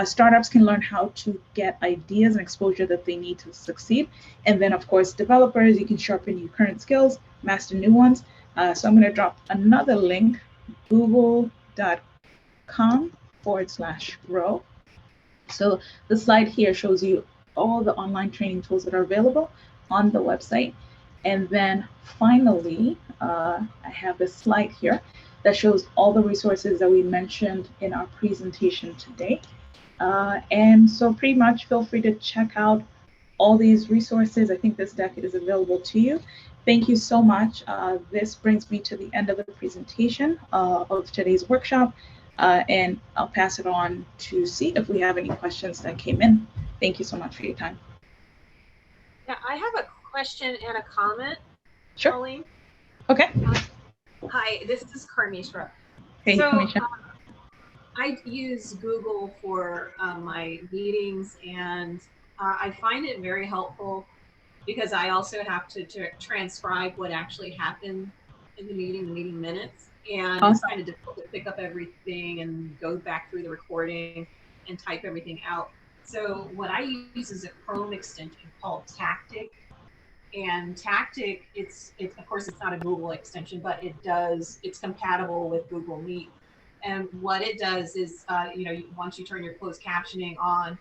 Startups can learn how to get ideas and exposure that they need to succeed. And then, of course, developers, you can sharpen your current skills, master new ones. So I'm going to drop another link, google.com/grow. So the slide here shows you all the online training tools that are available on the website. And then finally, I have this slide here that shows all the resources that we mentioned in our presentation today. And so pretty much feel free to check out all these resources. I think this deck is available to you. Thank you so much. This brings me to the end of the presentation of today's workshop. And I'll pass it on to see if we have any questions that came in. Thank you so much for your time. Yeah, I have a question and a comment. Sure. Pauline. Okay. Hi, this is Carmisha. Hey, so, Carmisha. I use Google for my meetings, and I find it very helpful because I also have to transcribe what actually happened in the meeting minutes. And Awesome. It's kind of difficult to pick up everything and go back through the recording and type everything out. So what I use is a Chrome extension called Tactic. And Tactic, it's of course it's not a Google extension, but it's compatible with Google Meet. And what it does is, once you turn your closed captioning on,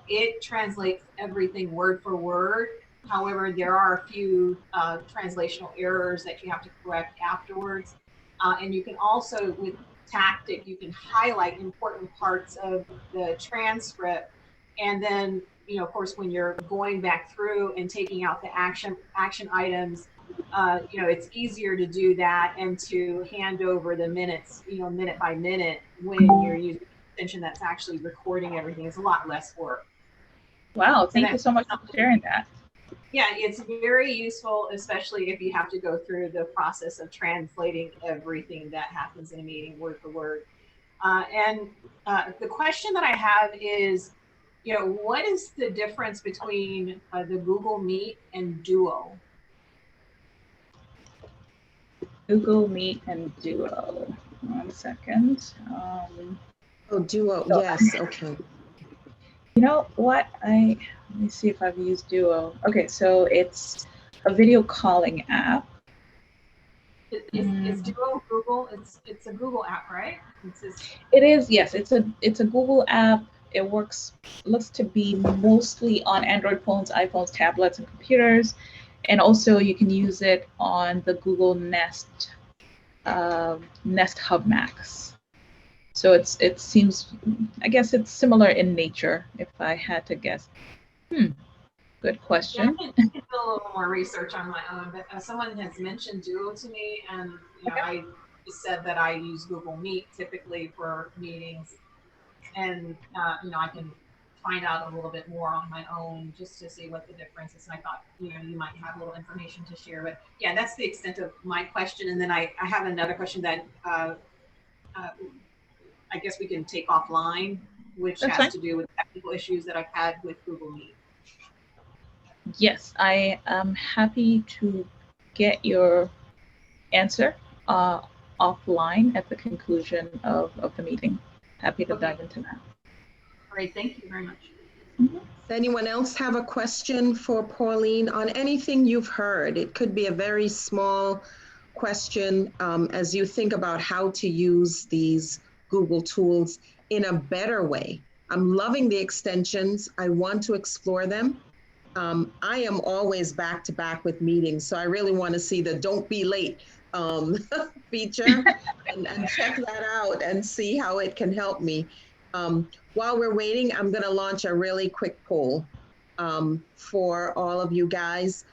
it translates everything word for word. However, there are a few translational errors that you have to correct afterwards. And you can also, with Tactic, you can highlight important parts of the transcript. And then, of course, when you're going back through and taking out the action items, it's easier to do that and to hand over the minutes, minute by minute, when you're using an extension that's actually recording everything. It's a lot less work. Wow, thank you so much for sharing that. Yeah, it's very useful, especially if you have to go through the process of translating everything that happens in a meeting word for word. And the question that I have is, what is the difference between the Google Meet and Duo? Google Meet and Duo. 1 second. Duo, yes, okay. You know what? Let me see if I've used Duo. Okay, so it's a video calling app. Is Duo Google? It's a Google app, right? It is, yes. It's a Google app. It looks to be mostly on Android phones, iPhones, tablets, and computers. And also you can use it on the Google Nest Hub Max. So it seems, I guess it's similar in nature, if I had to guess. Good question. Yeah, I can do a little more research on my own, but someone has mentioned Duo to me, and Okay. I said that I use Google Meet typically for meetings, and I can find out a little bit more on my own just to see what the difference is. And I thought you might have a little information to share, but yeah, that's the extent of my question. And then I have another question that I guess we can take offline, which That's has fine. to do with technical issues that I've had with Google Meet. Yes, I am happy to get your answer offline at the conclusion of the meeting. Happy to dive into that. Great, thank you very much. Does anyone else have a question for Pauline on anything you've heard? It could be a very small question as you think about how to use these Google tools in a better way. I'm loving the extensions. I want to explore them. I am always back to back with meetings, so I really want to see the don't be late feature and check that out and see how it can help me. While we're waiting, I'm going to launch a really quick poll for all of you guys.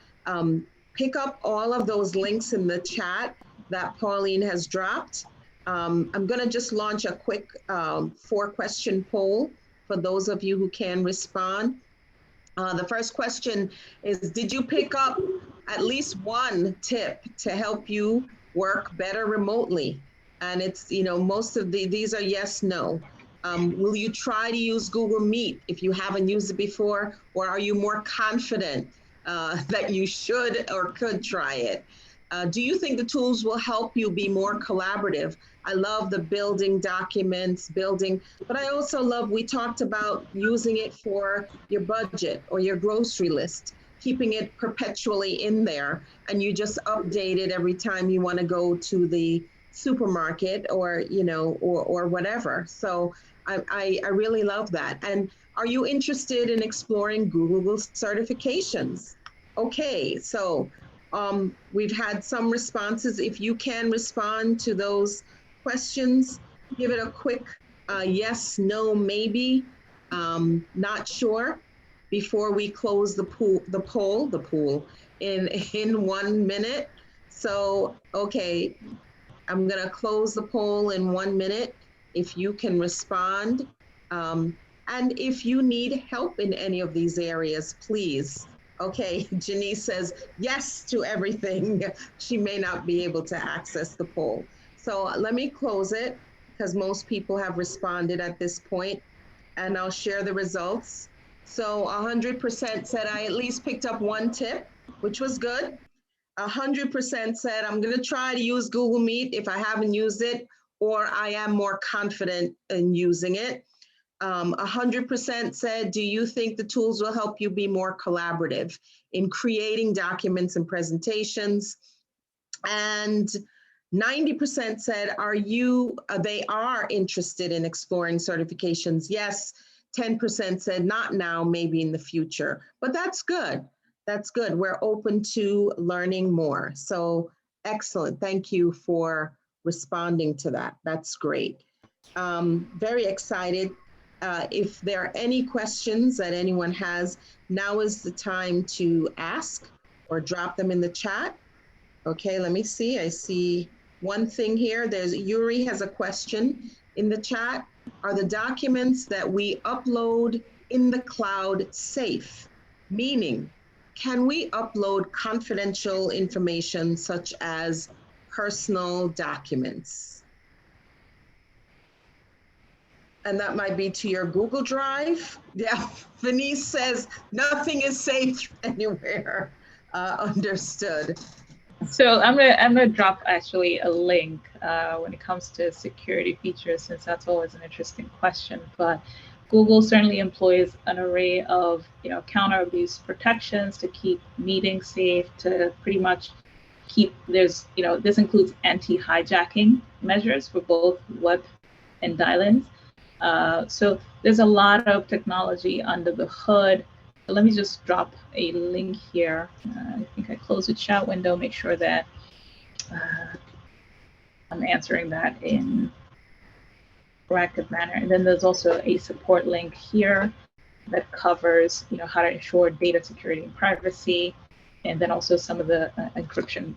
Pick up all of those links in the chat that Pauline has dropped. I'm going to just launch a quick 4-question poll for those of you who can respond. The first question is, did you pick up at least one tip to help you work better remotely? And it's, most of these are yes, no. Will you try to use Google Meet if you haven't used it before, or are you more confident that you should or could try it? Do you think the tools will help you be more collaborative? I love the building documents, but I also love, we talked about using it for your budget or your grocery list, keeping it perpetually in there, and you just update it every time you want to go to the supermarket or, or whatever. So I really love that. And are you interested in exploring Google certifications? Okay, so we've had some responses. If you can respond to those questions, give it a quick yes, no, maybe, not sure, before we close the poll in 1 minute. So, okay, I'm gonna close the poll in 1 minute. If you can respond, and if you need help in any of these areas, please. Okay, Janice says yes to everything. She may not be able to access the poll. So let me close it because most people have responded at this point, and I'll share the results. So 100% said I at least picked up one tip, which was good. 100% said I'm gonna try to use Google Meet if I haven't used it, or I am more confident in using it. 100% said, do you think the tools will help you be more collaborative in creating documents and presentations? And 90% said, they are interested in exploring certifications. Yes. 10% said, not now, maybe in the future, but that's good. That's good. We're open to learning more. So excellent. Thank you for responding to that. That's great. Very excited. If there are any questions that anyone has, now is the time to ask or drop them in the chat. Okay, let me see. I see one thing here. Yuri has a question in the chat. Are the documents that we upload in the cloud safe? Meaning, can we upload confidential information such as personal documents? And that might be to your Google Drive. Yeah, Venice says nothing is safe anywhere. Understood. So I'm gonna drop actually a link when it comes to security features, since that's always an interesting question. But Google certainly employs an array of counter abuse protections to keep meetings safe, to pretty much keep this includes anti-hijacking measures for both web and dial-ins. So there's a lot of technology under the hood. Let me just drop a link here. I think I closed the chat window, make sure that I'm answering that in proactive manner. And then there's also a support link here that covers how to ensure data security and privacy, and then also some of the encryption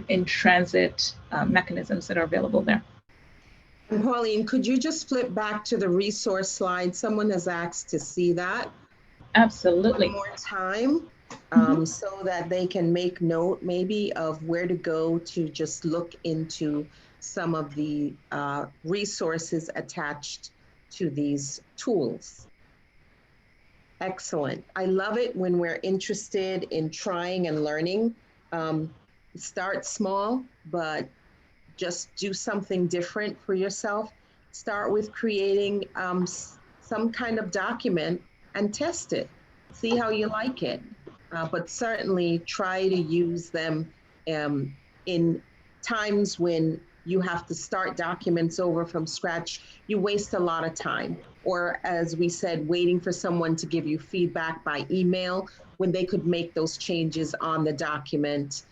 in transit mechanisms that are available there. And Pauline, could you just flip back to the resource slide? Someone has asked to see that. Absolutely. One more time, so that they can make note maybe of where to go to just look into some of the resources attached to these tools. Excellent. I love it when we're interested in trying and learning. Start small, but just do something different for yourself. Start with creating some kind of document and test it. See how you like it. But certainly try to use them in times when you have to start documents over from scratch. You waste a lot of time. Or as we said, waiting for someone to give you feedback by email when they could make those changes on the document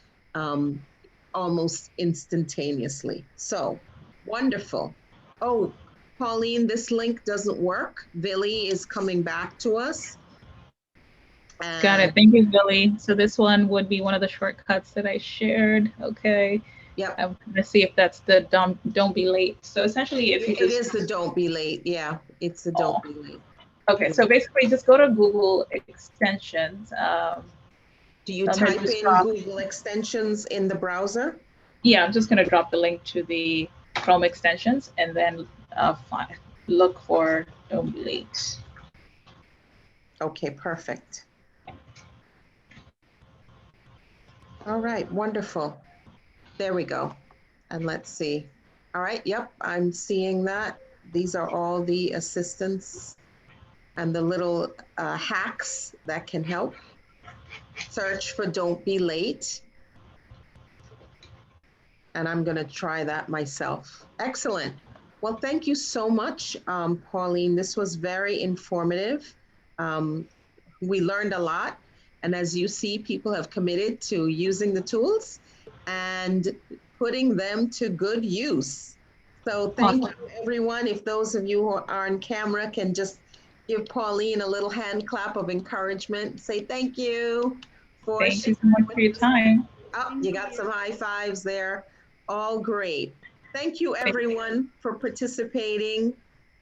almost instantaneously. So wonderful. Oh, Pauline, this link doesn't work. Billy is coming back to us. Got it. Thank you, Billy. So this one would be one of the shortcuts that I shared. Okay. Yep. I'm going to see if that's the don't be late. So essentially, if you It is the don't be late. Yeah, it's the don't be late. Okay, so basically just go to Google Extensions. Do you I'm gonna type just in drop- Google Extensions in the browser? Yeah, I'm just going to drop the link to the Chrome extensions and then look for Don't Be Late. Okay, perfect. All right, wonderful. There we go. And let's see. All right, yep, I'm seeing that. These are all the assistants and the little hacks that can help. Search for Don't Be Late. And I'm going to try that myself. Excellent. Well, thank you so much, Pauline. This was very informative. We learned a lot. And as you see, people have committed to using the tools and putting them to good use. So thank you, everyone. If those of you who are on camera can just give Pauline a little hand clap of encouragement, say thank you. Thank you so much for your time. Oh, you got some high fives there. All great. Thank you, everyone, for participating.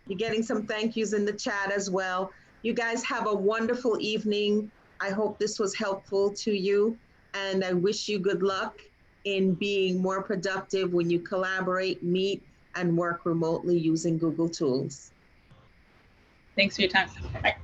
You're getting some thank yous in the chat as well. You guys have a wonderful evening. I hope this was helpful to you, and I wish you good luck in being more productive when you collaborate, meet, and work remotely using Google Tools. Thanks for your time. Bye.